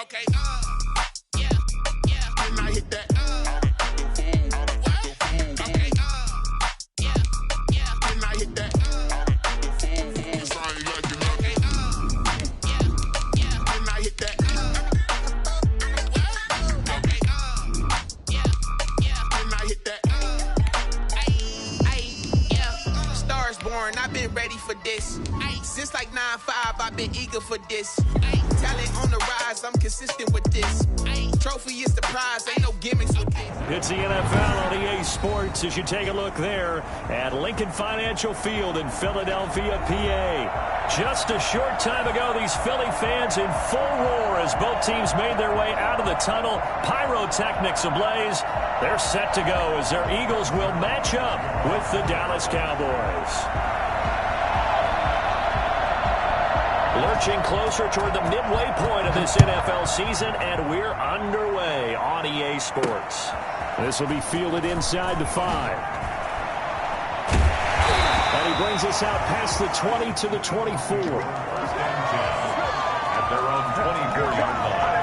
Okay, yeah, yeah. Then I hit that, okay, yeah, yeah. Then I hit that, it's all you like it, okay, yeah, yeah. Then I hit that, okay, yeah, yeah. Then I hit that, yeah. Stars born, I've been ready for this. Since like 9-5, I've been eager for this. Talent on the rise, I'm consistent with this. Trophy is the prize, ain't no gimmicks with this. It's the NFL on EA Sports as you take a look there at Lincoln Financial Field in Philadelphia, PA. Just a short time ago, these Philly fans in full roar as both teams made their way out of the tunnel. Pyrotechnics ablaze. They're set to go as their Eagles will match up with the Dallas Cowboys. Lurching closer toward the midway point of this NFL season, and we're underway on EA Sports. This will be fielded inside the 5. And he brings us out past the 20 to the 24. At their own 24-yard line.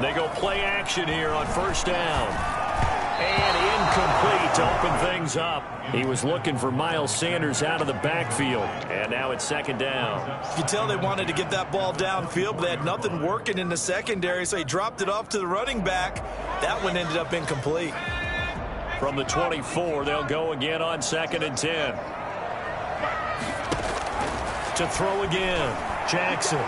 They go play action here on first down. And incomplete to open things up. He was looking for Miles Sanders out of the backfield. And now it's second down. You can tell they wanted to get that ball downfield, but they had nothing working in the secondary, so he dropped it off to the running back. That one ended up incomplete. From the 24, they'll go again on second and 10. To throw again, Jackson.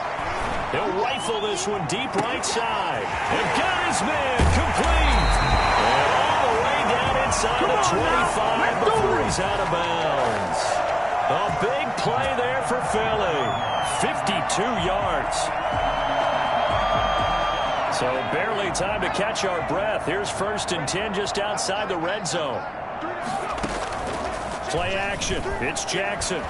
He'll rifle this one deep right side. And got his man complete. And all the way down inside the 25 before he's out of bounds. A big play there for Philly. 52 yards. So barely time to catch our breath. Here's first and 10 just outside the red zone. Play action. It's Jackson.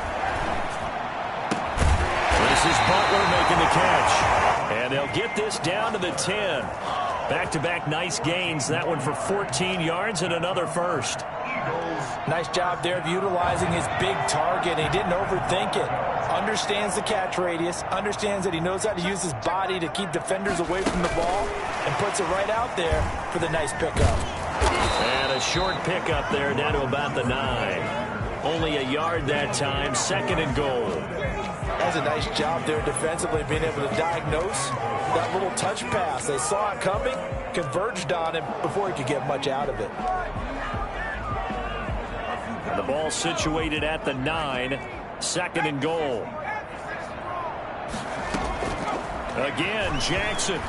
This is Butler making the catch. And they'll get this down to the 10. Back-to-back nice gains. That one for 14 yards and another first. Nice job there of utilizing his big target. He didn't overthink it. Understands the catch radius. Understands that he knows how to use his body to keep defenders away from the ball. And puts it right out there for the nice pickup. And a short pickup there down to about the 9. Only a yard that time. Second and goal. That's a nice job there defensively, being able to diagnose that little touch pass. They saw it coming, converged on him before he could get much out of it. And the ball situated at the 9, second and goal. Again, Jackson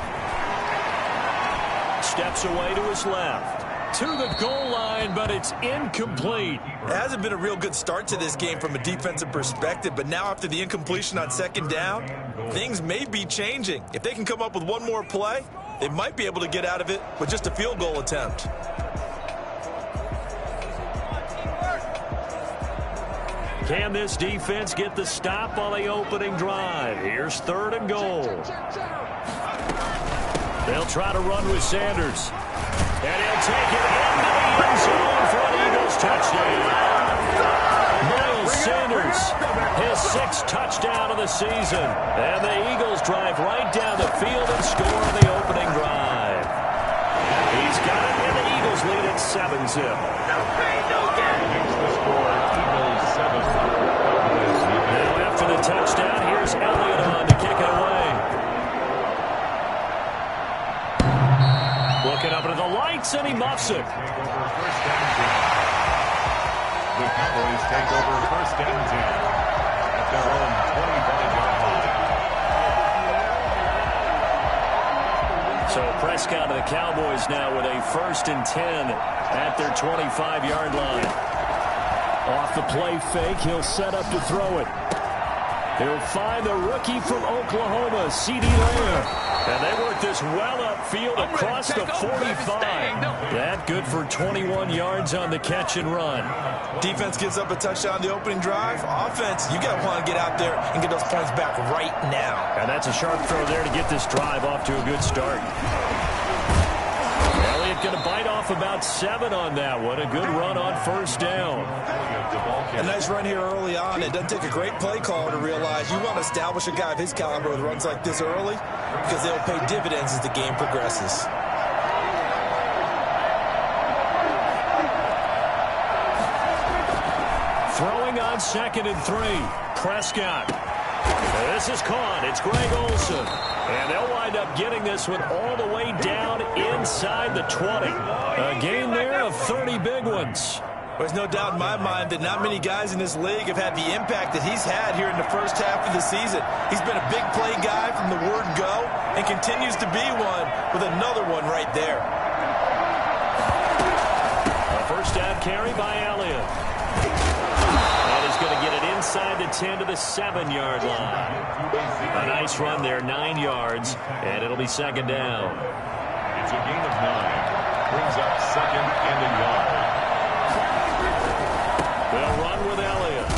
steps away to his left. To the goal line, but it's incomplete. It hasn't been a real good start to this game from a defensive perspective, but now after the incompletion on second down, things may be changing. If they can come up with one more play, they might be able to get out of it with just a field goal attempt. Can this defense get the stop on the opening drive? Here's third and goal. They'll try to run with Sanders. And he'll take it into the end zone for an Eagles touchdown. Miles Sanders, his 6th touchdown of the season. And the Eagles drive right down the field and score on the opening drive. He's got it, and the Eagles lead at 7-0. Now after the touchdown, here's Elliott on to kick it away. Looking up into the lights, and he muffs it. The Cowboys take over first and 10 at their own 25-yard line. So Prescott and the Cowboys now with a first and 10 at their 25-yard line. Off the play fake, he'll set up to throw it. He'll find the rookie from Oklahoma, C.D. Lamb. And they work this well upfield across the 45. That good for 21 yards on the catch and run. Defense gives up a touchdown on the opening drive. Offense, you got to want to get out there and get those points back right now. And that's a sharp throw there to get this drive off to a good start. Elliott going to bite off off about 7 on that one. A good run on first down. A nice run here early on. It doesn't take a great play caller to realize you want to establish a guy of his caliber with runs like this early because they'll pay dividends as the game progresses. Throwing on 2nd and 3. Prescott. This is caught. It's Greg Olsen. And they'll wind up getting this one all the way down inside the 20. A gain there of 30 big ones. There's no doubt in my mind that not many guys in this league have had the impact that he's had here in the first half of the season. He's been a big play guy from the word go and continues to be one with another one right there. A first down carry by Elliott. And he's going to get it inside the 10 to the 7-yard line. A nice run there, 9 yards, and it'll be 2nd down. It's a gain of 9. Brings up 2nd and a yard. They'll run with Elliott.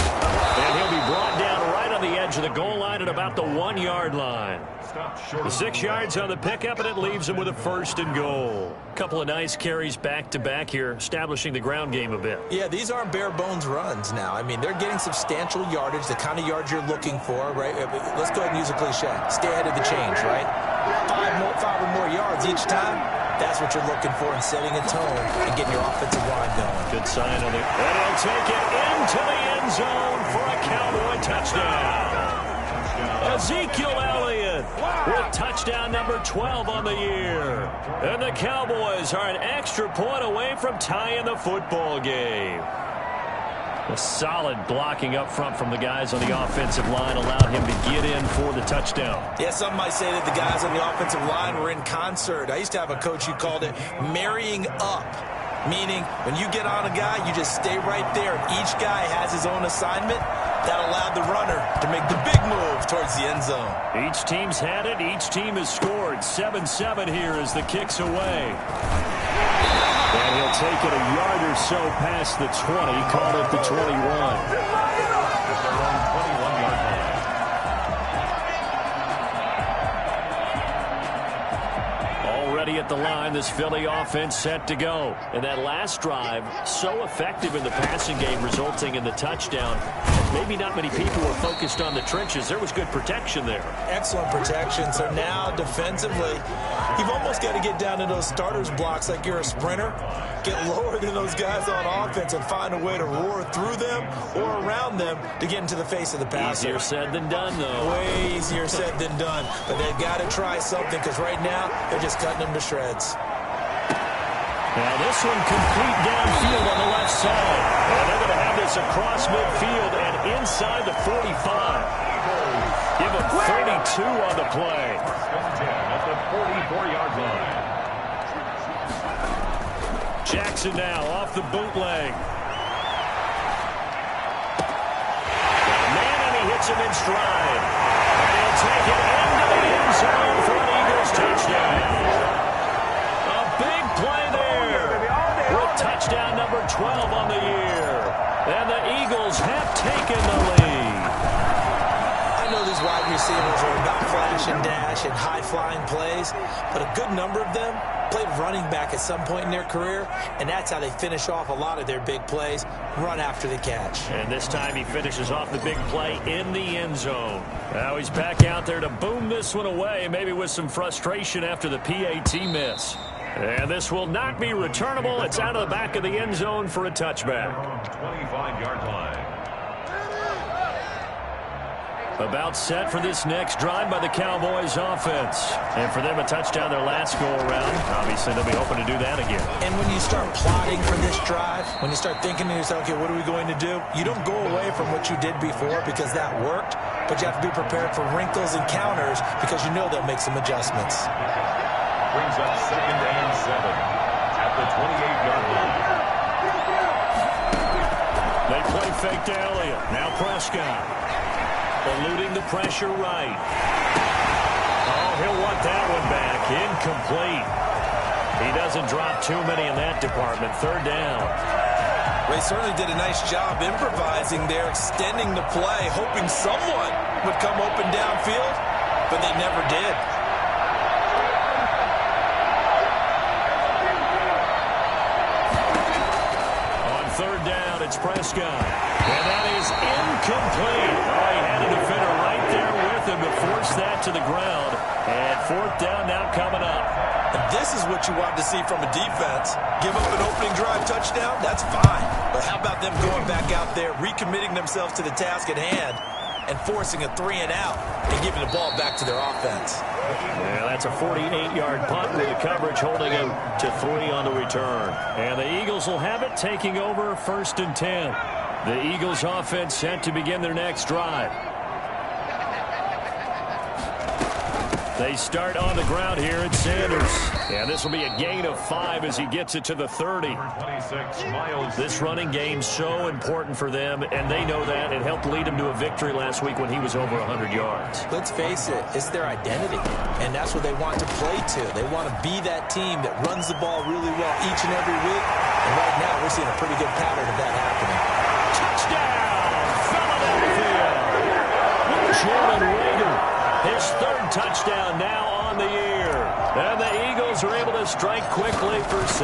And he'll be brought down right on the edge of the goal line at about the 1-yard line. The 6 yards on the pickup, and it leaves him with a 1st and goal. A couple of nice carries back-to-back here, establishing the ground game a bit. Yeah, these aren't bare-bones runs now. I mean, they're getting substantial yardage, the kind of yards you're looking for, right? Let's go ahead and use a cliche. Stay ahead of the change, right? 5 or more yards each time. That's what you're looking for in setting a tone and getting your offensive line going. Good sign on the... And he'll take it into the end zone for a Cowboy touchdown. Ezekiel Elliott with touchdown number 12 on the year. And the Cowboys are an extra point away from tying the football game. A solid blocking up front from the guys on the offensive line allowed him to get in for the touchdown. Yeah, some might say that the guys on the offensive line were in concert. I used to have a coach who called it marrying up, meaning when you get on a guy, you just stay right there. Each guy has his own assignment. That allowed the runner to make the big move towards the end zone. Each team's had it. Each team has scored. 7-7 here as the kick's away. And he'll take it a yard or so past the 20. Called it the 21. At the line, this Philly offense set to go. And that last drive, so effective in the passing game, resulting in the touchdown. Maybe not many people were focused on the trenches. There was good protection there. Excellent protection. So now defensively, you've almost got to get down to those starters blocks like you're a sprinter. Get lower than those guys on offense and find a way to roar through them or around them to get into the face of the passer. Easier said than done, though. Way easier said than done. But they've got to try something because right now they're just cutting them to shreds. Now this one complete downfield on the left side. And they're going to have this across midfield and inside the 45. Give him 32 on the play. At the 44-yard line. Jackson now off the bootleg. Man, and he hits him in stride. And he'll take it into the end zone for an Eagles touchdown. A big play there with touchdown number 12 on the year. And the Eagles have taken the lead. I know these wide receivers are about flash and dash and high-flying plays, but a good number of them played running back at some point in their career, and that's how they finish off a lot of their big plays, run after the catch. And this time he finishes off the big play in the end zone. Now he's back out there to boom this one away, maybe with some frustration after the PAT miss. And this will not be returnable. It's out of the back of the end zone for a touchback. 25-yard line. About set for this next drive by the Cowboys offense. And for them, a touchdown their last go-around. Obviously, they'll be hoping to do that again. And when you start plotting for this drive, when you start thinking to yourself, okay, what are we going to do? You don't go away from what you did before because that worked, but you have to be prepared for wrinkles and counters because you know they'll make some adjustments. Brings up 2nd and 7 at the 28-yard line. They play fake to Elliott. Now Prescott. Eluding the pressure right. Oh, he'll want that one back. Incomplete. He doesn't drop too many in that department. 3rd down. They certainly did a nice job improvising there, extending the play, hoping someone would come open downfield, but they never did. It's Prescott. And that is incomplete. Oh, he had a defender right there with him to force that to the ground. And fourth down now coming up. And this is what you want to see from a defense. Give up an opening drive touchdown, that's fine. But how about them going back out there, recommitting themselves to the task at hand, and forcing a 3-and-out and giving the ball back to their offense. Yeah, that's a 48-yard punt with the coverage holding him to 3 on the return. And the Eagles will have it, taking over 1st and 10. The Eagles offense set to begin their next drive. They start on the ground here at Sanders. And this will be a gain of 5 as he gets it to the 30. This running game so important for them, and they know that. It helped lead him to a victory last week when he was over 100 yards. Let's face it, it's their identity, and that's what they want to play to. They want to be that team that runs the ball really well each and every week. And right now, we're seeing a pretty good pattern of that happening. Touchdown, Philadelphia! Jalen Reagor. His 3rd touchdown now on the year. And the Eagles are able to strike quickly for 6.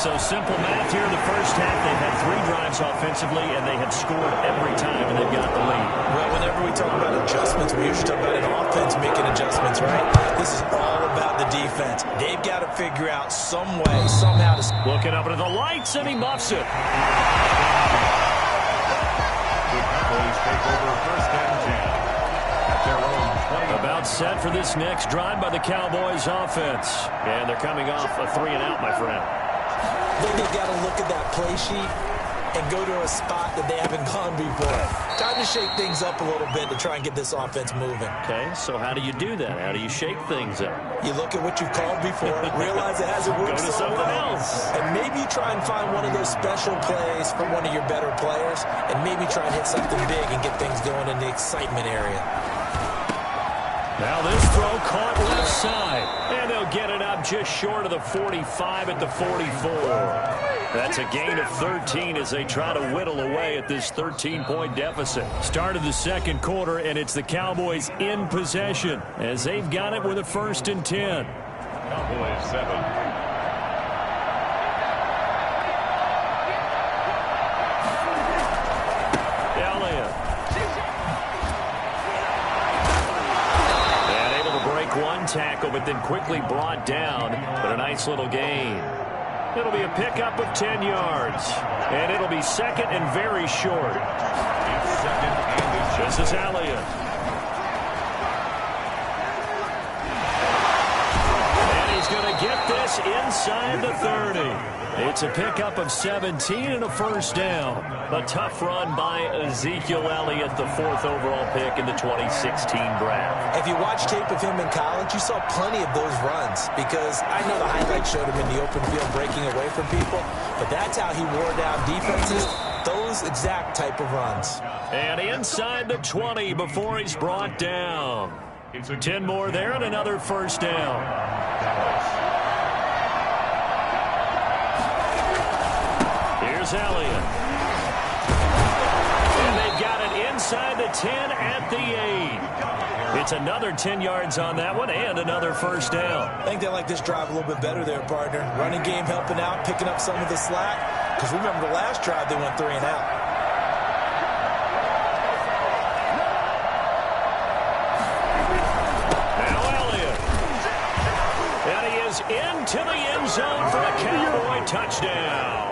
So simple math here in the first half. They've had 3 drives offensively, and they have scored every time, and they've got the lead. Well, whenever we talk about adjustments, we usually talk about an offense making adjustments, right? This is all about the defense. They've got to figure out some way, somehow to... Looking up into the lights, and he muffs it. The Cowboys take over 1st and 10. About set for this next drive by the Cowboys offense. And they're coming off a 3-and-out, my friend. Then they've got to look at that play sheet and go to a spot that they haven't gone before. Time to shake things up a little bit to try and get this offense moving. Okay, so how do you do that? How do you shake things up? You look at what you've called before, realize it hasn't worked so something well, else. And maybe try and find one of those special plays from one of your better players, and maybe try and hit something big and get things going in the excitement area. Now this throw caught left side. And they'll get it up just short of the 45 at the 44. That's a gain of 13 as they try to whittle away at this 13-point deficit. Start of the second quarter, and it's the Cowboys in possession as they've got it with a 1st and 10. Cowboys 7. One tackle, but then quickly brought down, but a nice little gain. It'll be a pickup of 10 yards, and it'll be 2nd and very short. This is Elliott. And he's going to get this inside the 30. It's a pickup of 17 and a 1st down. A tough run by Ezekiel Elliott, the 4th overall pick in the 2016 draft. If you watch tape of him in college, you saw plenty of those runs because I know the highlights showed him in the open field breaking away from people, but that's how he wore down defenses, those exact type of runs. And inside the 20 before he's brought down. 10 more there and another 1st down. Here's Elliott. And they've got it inside the 10 at the 8. It's another 10 yards on that one and another 1st down. I think they like this drive a little bit better there, partner. Running game helping out, picking up some of the slack. Because remember the last drive, they went 3-and-out. Now Elliott. And he is into the end zone for a Cowboy touchdown.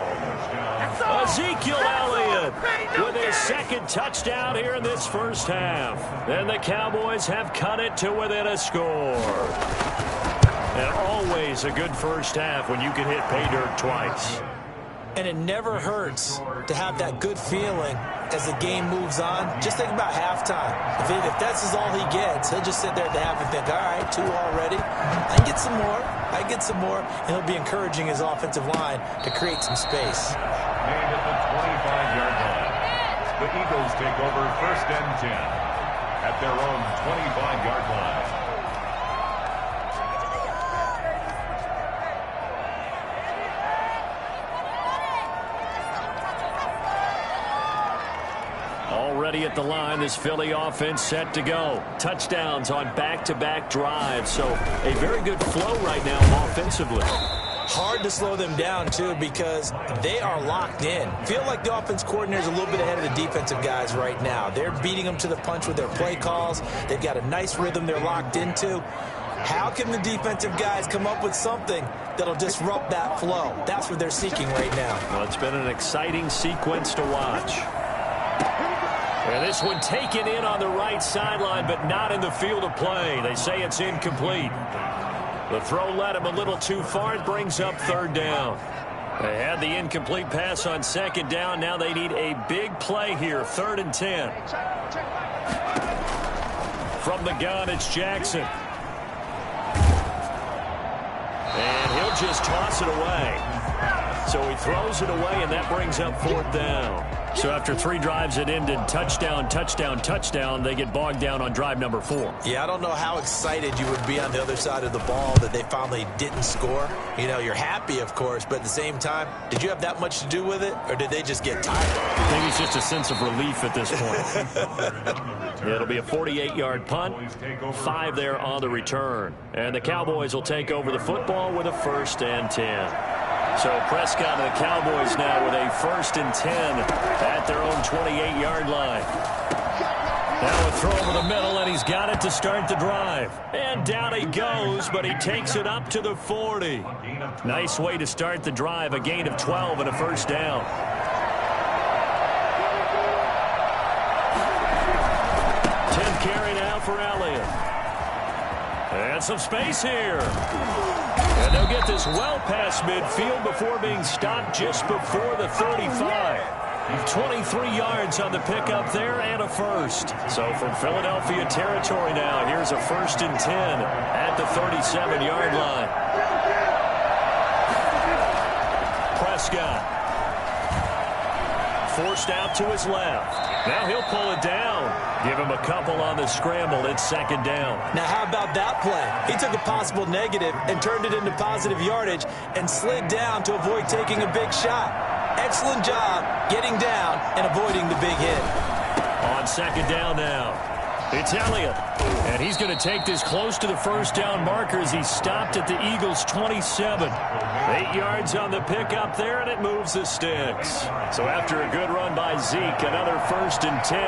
Ezekiel Elliott with his 2nd touchdown here in this first half. And the Cowboys have cut it to within a score. And always a good first half when you can hit pay dirt twice. And it never hurts to have that good feeling as the game moves on. Just think about halftime. If that's all he gets, he'll just sit there at the half and think, all right, 2 already. I get some more. I get some more. And he'll be encouraging his offensive line to create some space. And at the 25-yard line, the Eagles take over 1st and 10 at their own 25-yard line. Already at the line, this Philly offense set to go. Touchdowns on back-to-back drives, so a very good flow right now offensively. Hard to slow them down, too, because they are locked in. Feel like the offense coordinator is a little bit ahead of the defensive guys right now. They're beating them to the punch with their play calls. They've got a nice rhythm they're locked into. How can the defensive guys come up with something that'll disrupt that flow? That's what they're seeking right now. Well, it's been an exciting sequence to watch. And this one taken in on the right sideline, but not in the field of play. They say it's incomplete. The throw led him a little too far. It brings up third down. They had the incomplete pass on second down. Now they need a big play here, 3rd and 10. From the gun, it's Jackson. And he'll just toss it away. So he throws it away, and that brings up 4th down. So after 3 drives that ended touchdown, touchdown, touchdown, they get bogged down on drive number 4. Yeah, I don't know how excited you would be on the other side of the ball that they finally didn't score. You know, you're happy, of course, but at the same time, did you have that much to do with it, or did they just get tired? I think it's just a sense of relief at this point. It'll be a 48-yard punt, 5 there on the return. And the Cowboys will take over the football with a 1st and 10. So Prescott and the Cowboys now with a 1st and 10 at their own 28-yard line. Now a throw over the middle, and he's got it to start the drive. And down he goes, but he takes it up to the 40. Nice way to start the drive, a gain of 12 and a 1st down. Carry now for Elliott. And some space here. And they'll get this well past midfield before being stopped just before the 35. 23 yards on the pickup there and a 1st. So from Philadelphia territory now, here's a 1st and 10 at the 37-yard line. Prescott. Forced out to his left. Now he'll pull it down. Give him a couple on the scramble. It's 2nd down. Now how about that play? He took a possible negative and turned it into positive yardage and slid down to avoid taking a big shot. Excellent job getting down and avoiding the big hit. On 2nd down now. It's Elliott. And he's going to take this close to the 1st down marker as he's stopped at the Eagles' 27. 8 yards on the pickup there, and it moves the sticks. So after a good run by Zeke, another 1st and 10.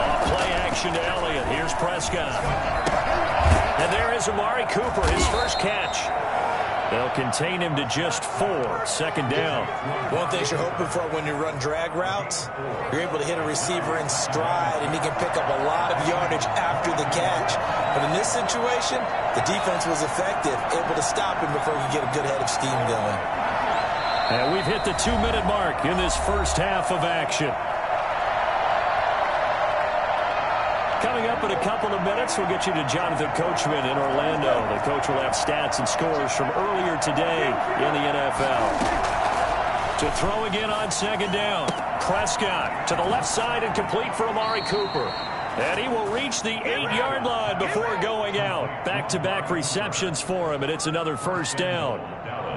Off play action to Elliott. Here's Prescott. And there is Amari Cooper, his first catch. They'll contain him to just 4. 2nd down. One thing you're hoping for when you run drag routes, you're able to hit a receiver in stride, and he can pick up a lot of yardage after the catch. But in this situation, the defense was effective, able to stop him before he could get a good head of steam going. And we've hit the 2-minute mark in this first half of action. Coming up in a couple of minutes, we'll get you to Jonathan Coachman in Orlando. The coach will have stats and scores from earlier today in the NFL. To throw again on 2nd down. Prescott to the left side and complete for Amari Cooper. And he will reach the 8-yard line before going out. Back-to-back receptions for him, and it's another 1st down.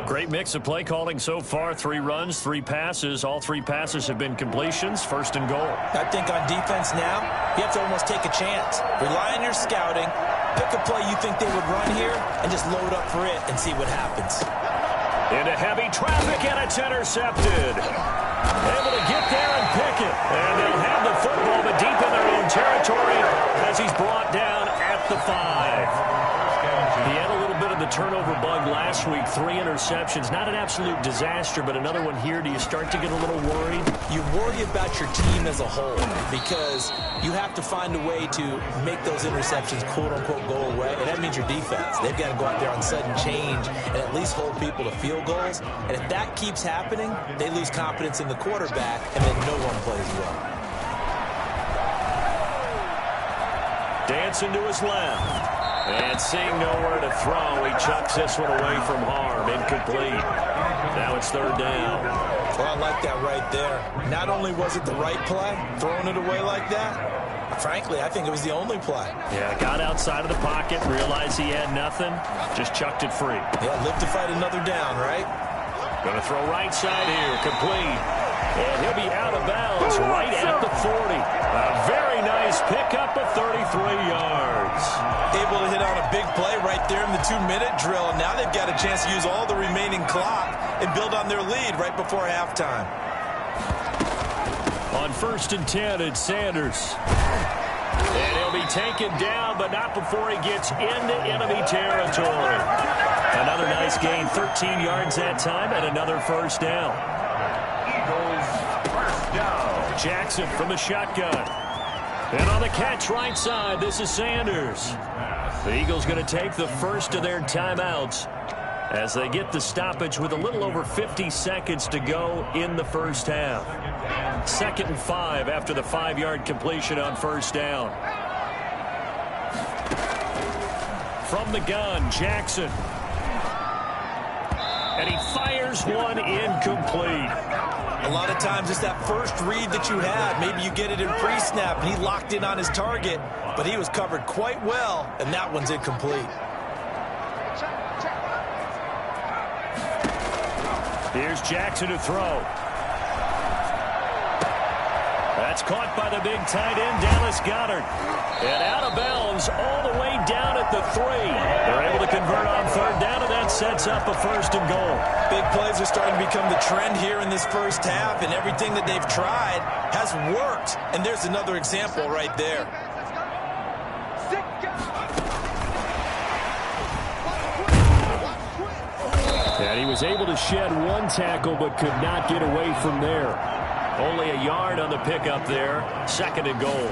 Great mix of play calling so far. 3 runs, 3 passes. All 3 passes have been completions. 1st and goal. I think on defense now, you have to almost take a chance. Rely on your scouting. Pick a play you think they would run here and just load up for it and see what happens. Into heavy traffic, and it's intercepted. Able to get there and pick it. And they'll have the football, but deep in their own territory as he's brought down at the 5. He had a little bit of the turnover bug last week. 3 interceptions. Not an absolute disaster, but another one here. Do you start to get a little worried? You worry about your team as a whole because you have to find a way to make those interceptions, quote-unquote, go away. And that means your defense. They've got to go out there on sudden change and at least hold people to field goals. And if that keeps happening, they lose confidence in the quarterback, and then no one plays well. Dancing to his left. And seeing nowhere to throw, he chucks this one away from harm. Incomplete. Now it's 3rd down. Well, I like that right there. Not only was it the right play, throwing it away like that, frankly, I think it was the only play. Yeah, got outside of the pocket, realized he had nothing, just chucked it free. Yeah, live to fight another down, right? Going to throw right side here, complete. And he'll be out of bounds right at the 40. A very nice pickup of 33 yards. Able to hit on a big play right there in the 2-minute drill. And now they've got a chance to use all the remaining clock and build on their lead right before halftime. On 1st and 10, it's Sanders. And he'll be taken down, but not before he gets into enemy territory. Another nice gain, 13 yards that time, and another first down. Eagles first down. Jackson from the shotgun. And on the catch right side, this is Sanders. The Eagles going to take the first of their timeouts as they get the stoppage with a little over 50 seconds to go in the first half. 2nd and 5 after the 5-yard completion on first down. From the gun, Jackson. And he fires one incomplete. A lot of times it's that first read that you had. Maybe you get it in pre-snap, and he locked in on his target, but he was covered quite well, and that one's incomplete. Here's Jackson to throw. That's caught by the big tight end, Dallas Goedert. And out of bounds all the way down at the 3. They're able to convert on 3rd down, and that sets up a 1st and goal. Big plays are starting to become the trend here in this first half, and everything that they've tried has worked. And there's another example right there. And he was able to shed one tackle but could not get away from there. Only a yard on the pickup there. 2nd and goal.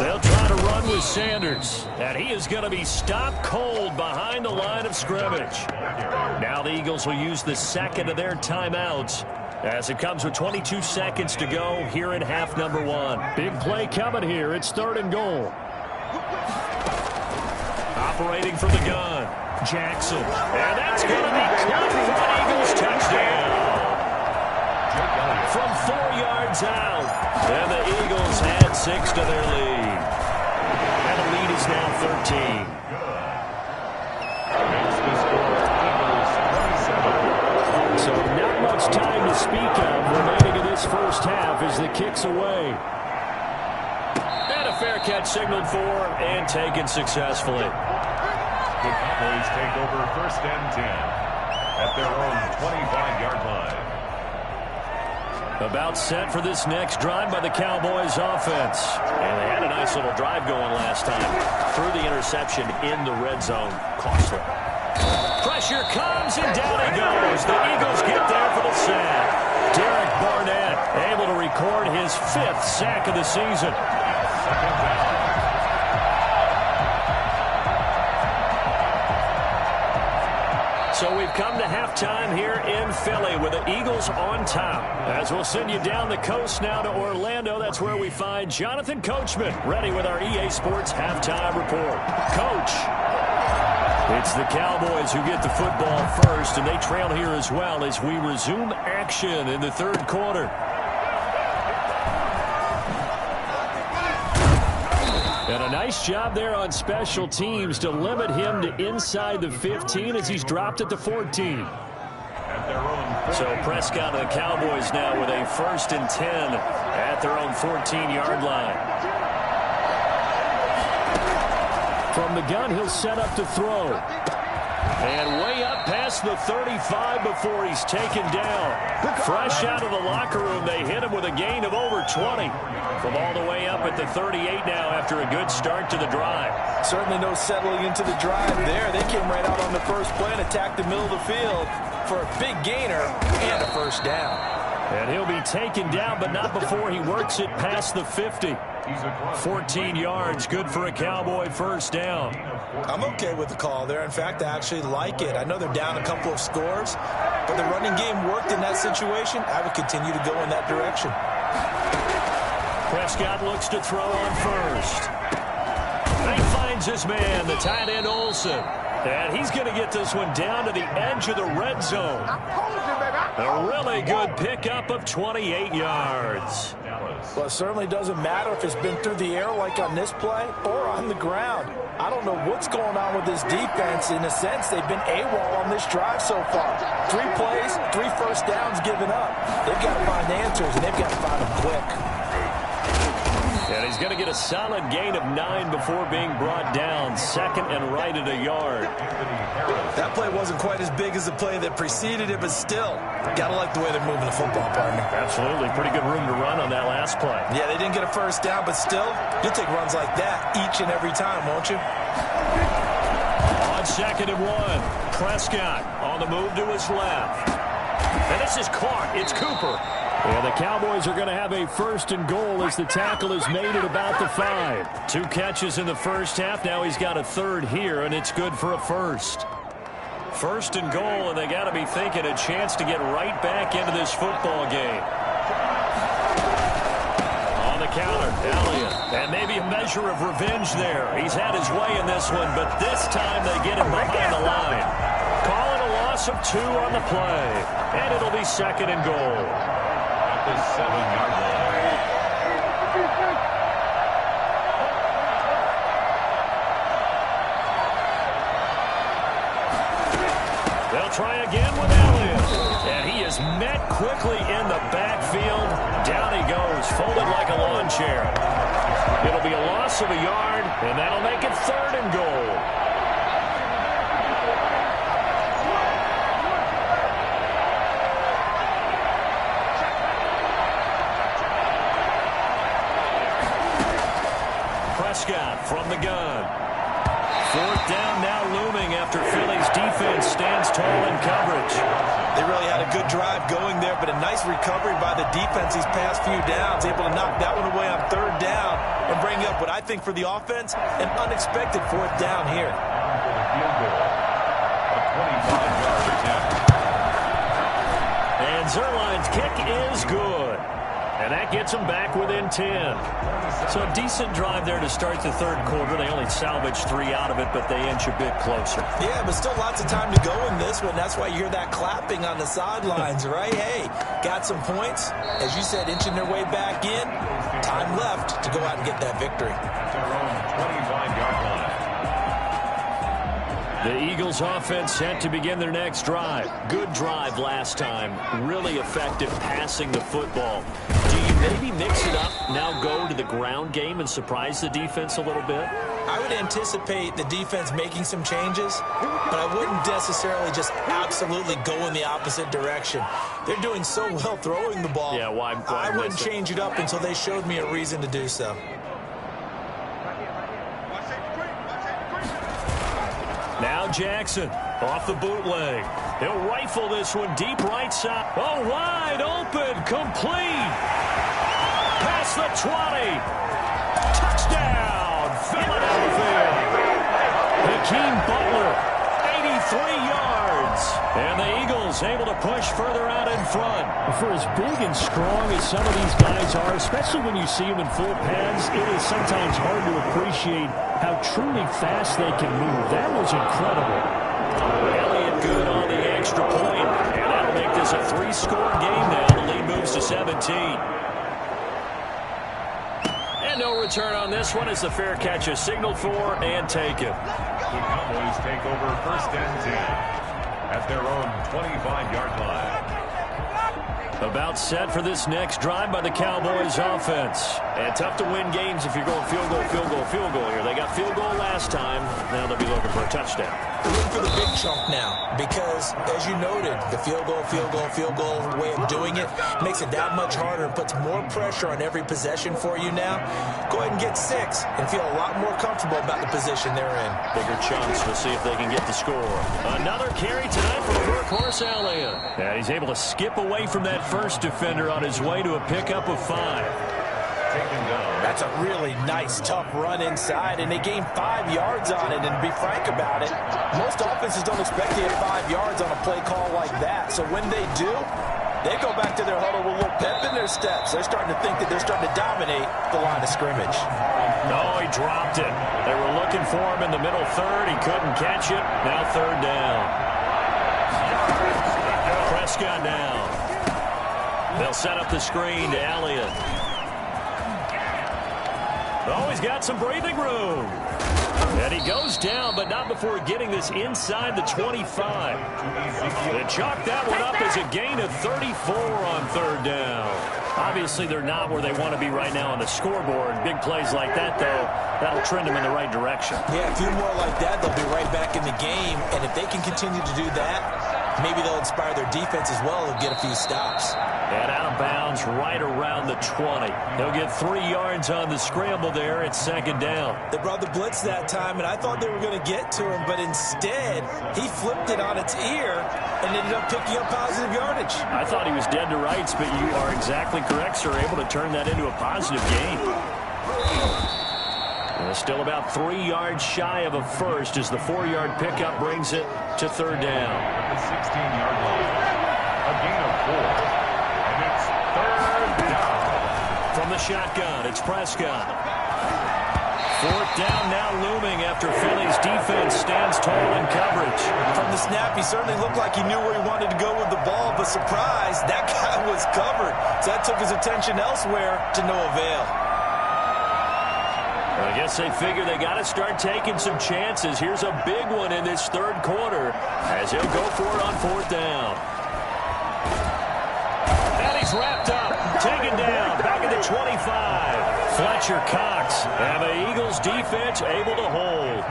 They'll try to run with Sanders. And he is going to be stopped cold behind the line of scrimmage. Now the Eagles will use the 2nd of their timeouts as it comes with 22 seconds to go here in half number 1. Big play coming here. It's 3rd and goal. Operating from the gun, Jackson. And that's going to be caught for an Eagles touchdown. From 4 yards out. And the Eagles had 6 to their lead. And the lead is now 13. Makes the score Eagles 27. So not much time to speak of remaining in this first half as the kick's away. And a fair catch signaled for and taken successfully. The Cowboys take over 1st and 10 at their own 25-yard line. About set for this next drive by the Cowboys offense. And they had a nice little drive going last time. Through the interception in the red zone. Costly. Pressure comes and down he goes. The Eagles get there for the sack. Derek Barnett able to record his 5th sack of the season. 2nd down. So we've come to halftime here in Philly with the Eagles on top. As we'll send you down the coast now to Orlando, that's where we find Jonathan Coachman ready with our EA Sports halftime report. Coach, it's the Cowboys who get the football first, and they trail here as well as we resume action in the 3rd quarter. And a nice job there on special teams to limit him to inside the 15 as he's dropped at the 14. So Prescott and the Cowboys now with a 1st and 10 at their own 14-yard line. From the gun, he'll set up to throw. And way up past the 35 before he's taken down. Fresh out of the locker room, they hit him with a gain of over 20. From all the way up at the 38 now after a good start to the drive. Certainly no settling into the drive there. They came right out on the first play and attacked the middle of the field for a big gainer and a 1st down. And he'll be taken down, but not before he works it past the 50. 14 yards, good for a Cowboy 1st down. I'm okay with the call there. In fact, I actually like it. I know they're down a couple of scores, but the running game worked in that situation. I would continue to go in that direction. Prescott looks to throw on 1st. And he finds his man, the tight end Olsen. And he's going to get this one down to the edge of the red zone. A really good pickup of 28 yards. Well, it certainly doesn't matter if it's been through the air like on this play or on the ground. I don't know what's going on with this defense. In a sense, they've been AWOL on this drive so far. 3 plays, 3 first downs given up. They've got to find answers, and they've got to find them quick. And he's going to get a solid gain of 9 before being brought down. 2nd and right at a yard. That play wasn't quite as big as the play that preceded it, but still, got to like the way they're moving the football, partner. Absolutely. Pretty good room to run on that last play. Yeah, they didn't get a first down, but still, you'll take runs like that each and every time, won't you? On 2nd and 1, Prescott on the move to his left. And this is caught. It's Cooper. And the Cowboys are going to have a 1st and goal as the tackle is made at about the 5. 2 catches in the first half. Now he's got a 3rd here, and it's good for a 1st. 1st and goal, and they got to be thinking a chance to get right back into this football game. On the counter, Elliott. And maybe a measure of revenge there. He's had his way in this one, but this time they get him behind the line. Call it a loss of 2 on the play. And it'll be 2nd and goal. The 7-yard line. They'll try again with Elliott. And he is met quickly in the backfield. Down he goes, folded like a lawn chair. It'll be a loss of a yard, and that'll make it 3rd and goal. Prescott from the gun. 4th down now looming after Philly's defense stands tall in coverage. They really had a good drive going there, but a nice recovery by the defense these past few downs, able to knock that one away on 3rd down and bring up what I think for the offense, an unexpected 4th down here. A 25-yard attempt. And Zerline's kick is good. And that gets them back within 10. So a decent drive there to start the 3rd quarter. They only salvaged 3 out of it, but they inch a bit closer. Yeah, but still lots of time to go in this one. That's why you hear that clapping on the sidelines, right? Hey, got some points. As you said, inching their way back in. Time left to go out and get that victory. Their own 25-yard line. The Eagles offense set to begin their next drive. Good drive last time. Really effective passing the football. Do you maybe mix it up, now go to the ground game and surprise the defense a little bit? I would anticipate the defense making some changes, but I wouldn't necessarily just absolutely go in the opposite direction. They're doing so well throwing the ball. Yeah, why I wouldn't change it up until they showed me a reason to do so. Now Jackson off the bootleg. He'll rifle this one deep right side. Oh, wide open, complete. Past the 20. Touchdown, Philadelphia. Hakeem Butler, 83 yards. And the Eagles able to push further out in front. For as big and strong as some of these guys are, especially when you see them in full pads, it is sometimes hard to appreciate how truly fast they can move. That was incredible. Elliott good on the extra point, and that'll make this a 3-score game now. The lead moves to 17. And no return on this one as the fair catch is signaled for and taken. The Cowboys take over 1st and 10 at their own 25-yard line. About set for this next drive by the Cowboys offense. And tough to win games if you're going field goal, field goal, field goal here. They got field goal last time. Now they'll be looking for a touchdown. They're looking for the big chunk now because, as you noted, the field goal way of doing it makes it that much harder and puts more pressure on every possession for you now. Go ahead and get 6 and feel a lot more comfortable about the position they're in. Bigger chunks. We'll see if they can get the score. Another carry tonight for workhorse Elliott. And he's able to skip away from that first defender on his way to a pickup of 5. That's a really nice, tough run inside, and they gained 5 yards on it. And to be frank about it, most offenses don't expect to get 5 yards on a play call like that. So when they do, they go back to their huddle with a little pep in their steps. They're starting to think that they're starting to dominate the line of scrimmage. No, he dropped it. They were looking for him in the middle 3rd. He couldn't catch it. Now 3rd down. Prescott now. They'll set up the screen to Elliott. Oh, he's got some breathing room. And he goes down, but not before getting this inside the 25. They chalk that one up as a gain of 34 on third down. Obviously, they're not where they want to be right now on the scoreboard. Big plays like that, though, that'll trend them in the right direction. Yeah, a few more like that, they'll be right back in the game. And if they can continue to do that, maybe they'll inspire their defense as well and get a few stops. And out of bounds right around the 20. He'll get 3 yards on the scramble there. It's second down. They brought the blitz that time, and I thought they were going to get to him, but instead, he flipped it on its ear and ended up picking up positive yardage. I thought he was dead to rights, but you are exactly correct, sir. Able to turn that into a positive gain. Still about 3 yards shy of a first as the 4-yard pickup brings it to third down. At the 16-yard line, a gain of 4. And it's third down. From the shotgun, it's Prescott. Fourth down now looming after Philly's defense stands tall in coverage. From the snap, he certainly looked like he knew where he wanted to go with the ball, but surprise, that guy was covered. So that took his attention elsewhere to no avail. I guess they figure they got to start taking some chances. Here's a big one in this third quarter as he'll go for it on fourth down. And he's wrapped up, taken down, back at the 25. Fletcher Cox, and the Eagles defense able to hold.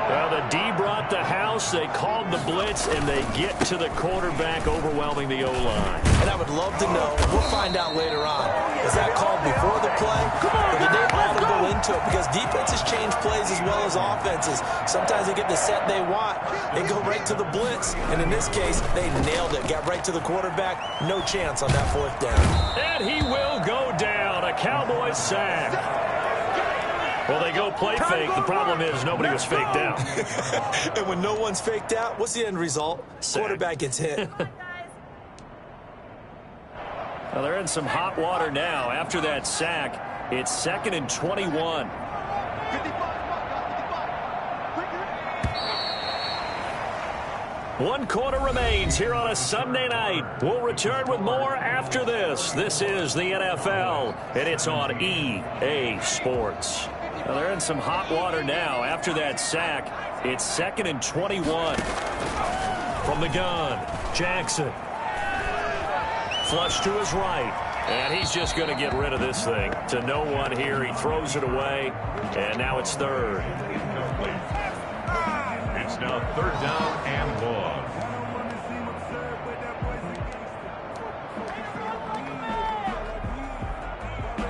Well, the D brought the house, they called the blitz, and they get to the quarterback, overwhelming the O-line. And I would love to know, we'll find out later on, is that called before the play, or did they audible into it? Because defenses change plays as well as offenses. Sometimes they get the set they want, they go right to the blitz, and in this case, they nailed it, got right to the quarterback, no chance on that fourth down. And he will go down, a Cowboys sack. Well, they go play fake. The problem is nobody was faked out. And when no one's faked out, what's the end result? Sack. Quarterback gets hit. Well, they're in some hot water now. After that sack, it's 2nd and 21. One quarter remains here on a Sunday night. We'll return with more after this. This is the NFL, and it's on EA Sports. Well, they're in some hot water now. After that sack, it's 2nd and 21. From the gun, Jackson. Flush to his right. And he's just going to get rid of this thing. To no one here. He throws it away. And now it's third. It's now third down and long.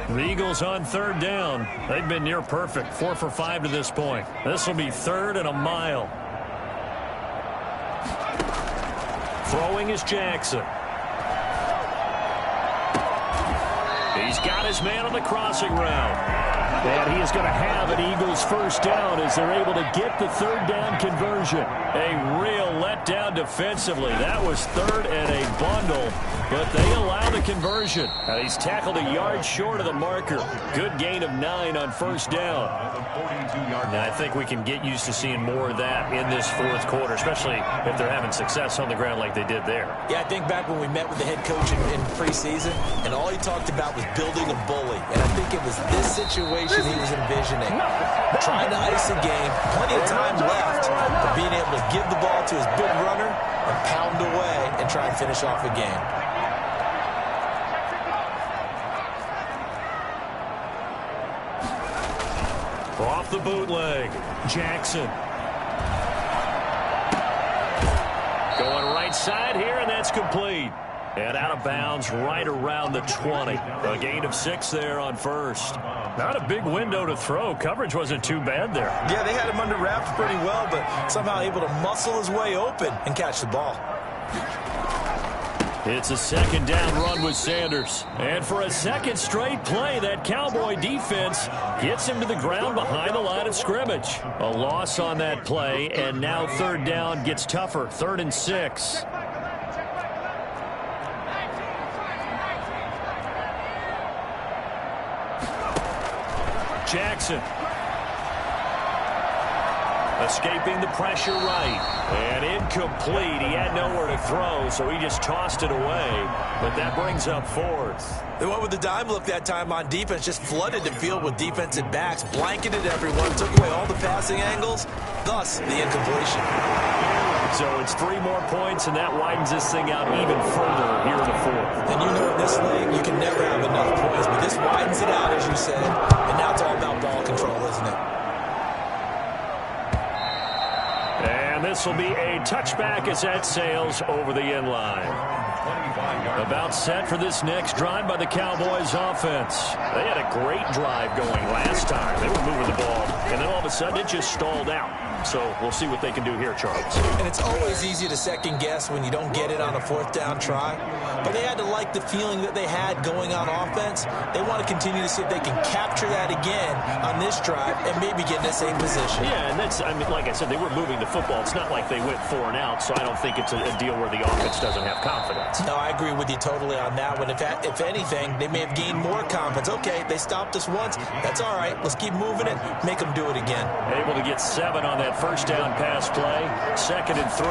The Eagles on third down. They've been near perfect. 4 for 5 to this point. This will be third and a mile. Throwing is Jackson. He's got his man on the crossing route. And he is going to have an Eagles first down as they're able to get the third down conversion. A real letdown defensively. That was third and a bundle, but they allow the conversion. And he's tackled a yard short of the marker. Good gain of 9 on first down. Now, I think we can get used to seeing more of that in this fourth quarter, especially if they're having success on the ground like they did there. Yeah, I think back when we met with the head coach in preseason, and all he talked about was building a bully. And I think it was this situation he was envisioning. Trying to ice a game, plenty of time left, but being able to give the ball to his big runner and pound away and try and finish off a game. Off the bootleg, Jackson. Going right side here, and that's complete. And out of bounds right around the 20. A gain of 6 there on first. Not a big window to throw. Coverage wasn't too bad there. Yeah, they had him under wraps pretty well, but somehow able to muscle his way open and catch the ball. It's a second down run with Sanders. And for a second straight play, that Cowboy defense gets him to the ground behind the line of scrimmage. A loss on that play, and now third down gets tougher. 3rd and 6. Jackson. Escaping the pressure right. And incomplete. He had nowhere to throw, so he just tossed it away. But that brings up fourth. They went with the dime look that time on defense, just flooded the field with defensive backs, blanketed everyone, took away all the passing angles, thus the incompletion. So it's 3 more points, and that widens this thing out even further here in the fourth. And you know in this league, you can never have enough points, but this widens it out, as you said, and now it's all about ball control, isn't it? And this will be a touchback as that sails over the end line. About set for this next drive by the Cowboys offense. They had a great drive going last time. They were moving the ball, and then all of a sudden it just stalled out. So we'll see what they can do here, Charles. And it's always easy to second guess when you don't get it on a 4th down try. But they had to like the feeling that they had going on offense. They want to continue to see if they can capture that again on this drive and maybe get in the same position. Yeah, and that's, I mean, like I said, they were moving the football. It's not like they went 4 and out, so I don't think it's a deal where the offense doesn't have confidence. No, I agree with you totally on that one. If anything, they may have gained more confidence. Okay, they stopped us once. That's all right. Let's keep moving it. Make them do it again. Able to get 7 on that first down pass play. 2nd and 3.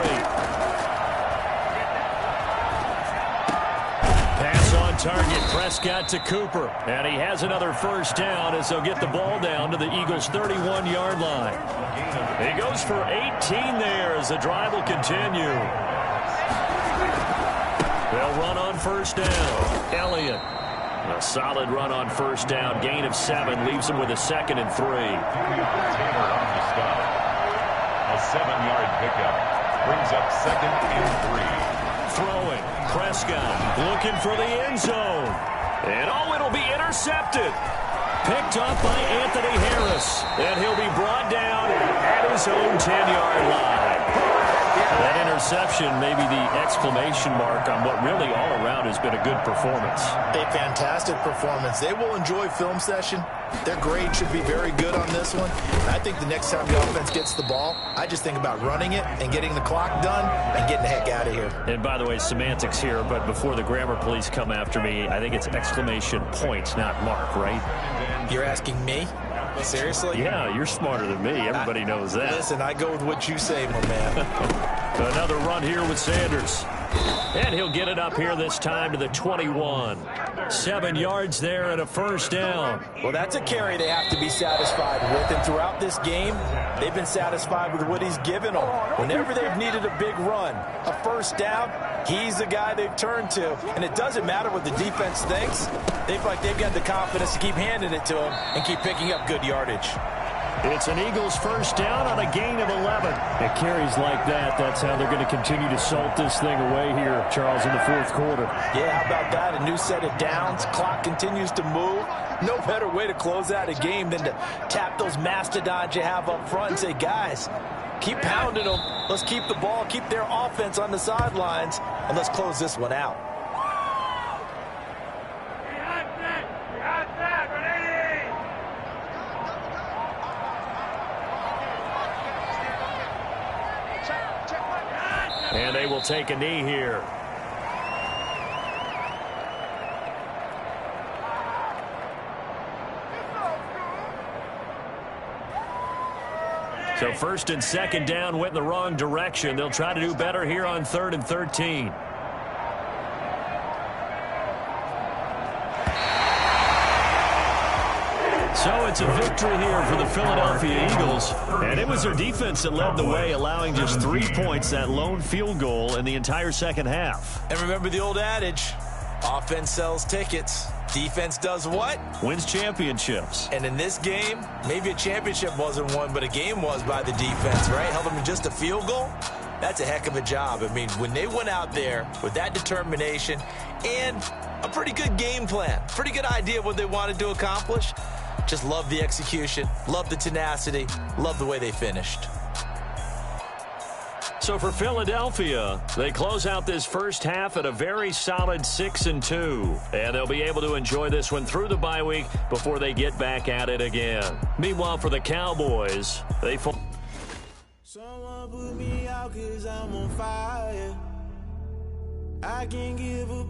Pass on target. Prescott to Cooper. And he has another first down as they'll get the ball down to the Eagles' 31-yard line. He goes for 18 there as the drive will continue. They'll run on first down. Elliott. A solid run on first down. Gain of 7 leaves him with a 2nd and 3. Taylor on the stop. A 7-yard pickup. Brings up 2nd and 3. Throwing. Prescott looking for the end zone. And it'll be intercepted. Picked up by Anthony Harris. And he'll be brought down at his own 10-yard line. That interception may be the exclamation mark on what really all around has been a good performance. A fantastic performance. They will enjoy film session. Their grade should be very good on this one. And I think the next time the offense gets the ball, I just think about running it and getting the clock done and getting the heck out of here. And by the way, semantics here, but before the grammar police come after me, I think it's exclamation point, not mark, right? You're asking me? Seriously? Yeah, you're smarter than me. Everybody knows that. Listen, I go with what you say, my man. Another run here with Sanders. And he'll get it up here this time to the 21. 7 yards there and a first down. Well, that's a carry they have to be satisfied with. And throughout this game, they've been satisfied with what he's given them. Whenever they've needed a big run, a first down, he's the guy they've turned to. And it doesn't matter what the defense thinks. They feel like they've got the confidence to keep handing it to him and keep picking up good yardage. It's an Eagles first down on a gain of 11. It carries like that. That's how they're going to continue to salt this thing away here, Charles, in the fourth quarter. Yeah, how about that? A new set of downs. Clock continues to move. No better way to close out a game than to tap those mastodons you have up front and say, guys, keep pounding them. Let's keep the ball, keep their offense on the sidelines, and let's close this one out. And they will take a knee here. So 1st and 2nd down went in the wrong direction. They'll try to do better here on 3rd and 13. So it's a victory here for the Philadelphia Eagles. And it was their defense that led the way, allowing just 3 points, that lone field goal in the entire second half. And remember the old adage, offense sells tickets. Defense does what? Wins championships. And in this game, maybe a championship wasn't won, but a game was by the defense, right? Held them in just a field goal. That's a heck of a job. I mean, when they went out there with that determination and a pretty good game plan, pretty good idea of what they wanted to accomplish, just love the execution, love the tenacity, love the way they finished. So for Philadelphia, they close out this first half at a very solid 6-2. And they'll be able to enjoy this one through the bye week before they get back at it again. Meanwhile, for the Cowboys, they fall. Someone put me out 'cause I'm on fire. I can't give up.